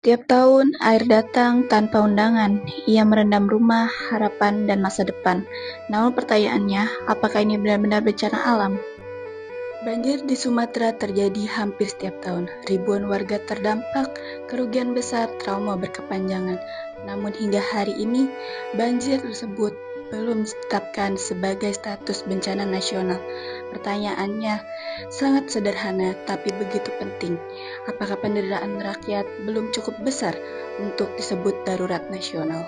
Setiap tahun, air datang tanpa undangan. Ia merendam rumah, harapan, dan masa depan. Namun pertanyaannya, apakah ini benar-benar bencana alam? Banjir di Sumatera terjadi hampir setiap tahun. Ribuan warga terdampak, kerugian besar, trauma berkepanjangan. Namun hingga hari ini, banjir tersebut belum ditetapkan sebagai status bencana nasional. Pertanyaannya sangat sederhana tapi begitu penting. Apakah penderitaan rakyat belum cukup besar untuk disebut darurat nasional?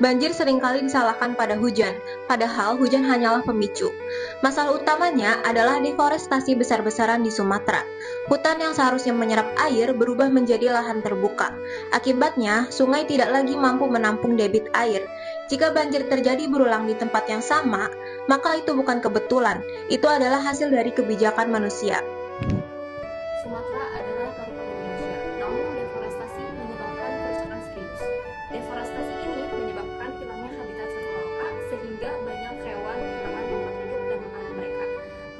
Banjir seringkali disalahkan pada hujan, padahal hujan hanyalah pemicu. Masalah utamanya adalah deforestasi besar-besaran di Sumatera. Hutan yang seharusnya menyerap air berubah menjadi lahan terbuka. Akibatnya, sungai tidak lagi mampu menampung debit air. Jika banjir terjadi berulang di tempat yang sama, maka itu bukan kebetulan. Itu adalah hasil dari kebijakan manusia. Sumatera adalah paru-paru Indonesia, namun deforestasi menyebabkan kerusakan serius. Deforestasi ini menyebabkan hilangnya habitat satwa langka sehingga banyak hewan kehilangan tempat hidup dan makanan mereka.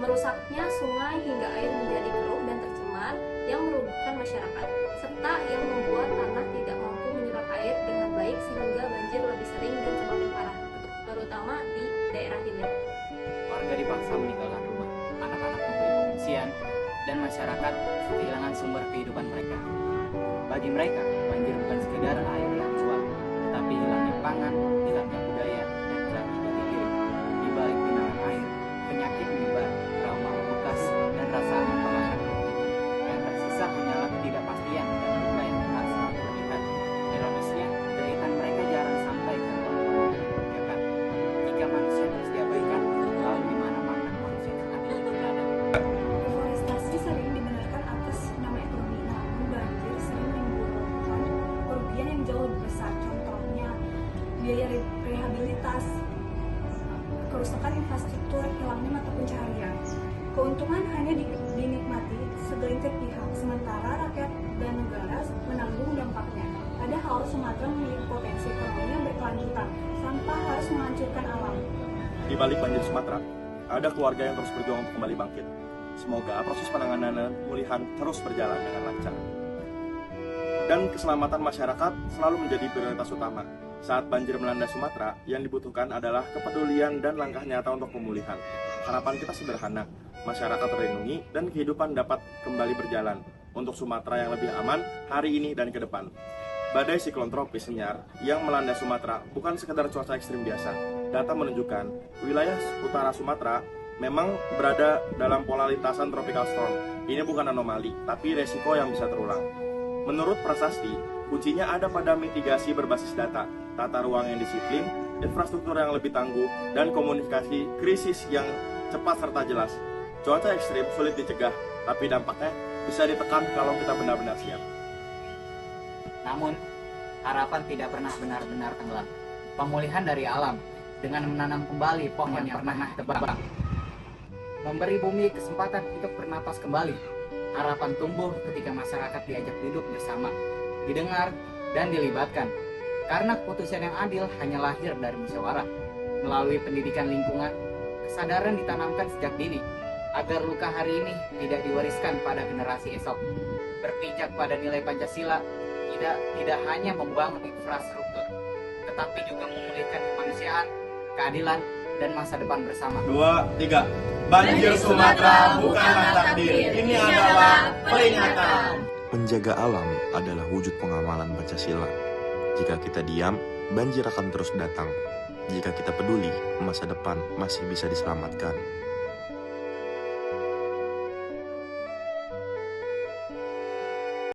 Merusaknya sungai hingga air menjadi keruh dan tercemar yang merugikan masyarakat, serta yang membuat tanah tidak mampu menyerap air dengan baik sehingga banjir lebih sering dan semakin parah, terutama di daerah hilir. Warga dipaksa meninggalkan rumah, anak-anak memberi pengungsian, dan masyarakat kehilangan sumber kehidupan mereka. Bagi mereka, banjir bukan sekedar air yang cuap, tetapi hilangnya pangan, hilangnya budaya, dan hilangnya jati diri. Di balik genangan air, penyakit menyebar, trauma bekas, dan rasa aman perlahan berhenti. Yang tersisa hanyalah ketidakpastian dan duka yang tak selalu terlihat. Ironisnya, jeritan mereka jarang sampai ke ruang kebijakan. Jika manusia terus diabaikan, lalu di mana makna manusia saat ini berada? Deforestasi sering dibenarkan atas nama ekonomi, namun banjir sering menimbulkan kerugian yang jauh lebih besar. Contohnya, biaya rehabilitas, kerusakan infrastruktur, hilangnya mata pencaharian. Keuntungan hanya dinikmati segelintir pihak, sementara rakyat dan negara menanggung dampaknya. Padahal Sumatera memiliki potensi ekonomi yang berkelanjutan, tanpa harus menghancurkan alam. Di balik banjir Sumatera, ada keluarga yang terus berjuang untuk kembali bangkit. Semoga proses penanganan dan pemulihan terus berjalan dengan lancar. Dan keselamatan masyarakat selalu menjadi prioritas utama. Saat banjir melanda Sumatera, yang dibutuhkan adalah kepedulian dan langkah nyata untuk pemulihan. Harapan kita sederhana, masyarakat terlindungi dan kehidupan dapat kembali berjalan untuk Sumatera yang lebih aman hari ini dan ke depan. Badai siklon tropis Senyar yang melanda Sumatera bukan sekedar cuaca ekstrim biasa. Data menunjukkan wilayah utara Sumatera memang berada dalam pola lintasan tropical storm. Ini bukan anomali, tapi resiko yang bisa terulang. Menurut Prasasti, kuncinya ada pada mitigasi berbasis data, tata ruang yang disiplin, infrastruktur yang lebih tangguh, dan komunikasi krisis yang cepat serta jelas. Cuaca ekstrim sulit dicegah, tapi dampaknya bisa ditekan kalau kita benar-benar siap. Namun, harapan tidak pernah benar-benar tenggelam. Pemulihan dari alam dengan menanam kembali pohon yang pernah tebang, memberi bumi kesempatan untuk bernapas kembali. Harapan tumbuh ketika masyarakat diajak duduk bersama, didengar, dan dilibatkan. Karena keputusan yang adil hanya lahir dari musyawarah. Melalui pendidikan lingkungan, kesadaran ditanamkan sejak dini, agar luka hari ini tidak diwariskan pada generasi esok. Berpijak pada nilai Pancasila, tidak hanya membangun infrastruktur, tetapi juga memulihkan kemanusiaan, keadilan, dan masa depan bersama. 2, 3. Banjir Sumatera bukanlah takdir, ini adalah peringatan. Menjaga alam adalah wujud pengamalan Pancasila. Jika kita diam, banjir akan terus datang. Jika kita peduli, masa depan masih bisa diselamatkan.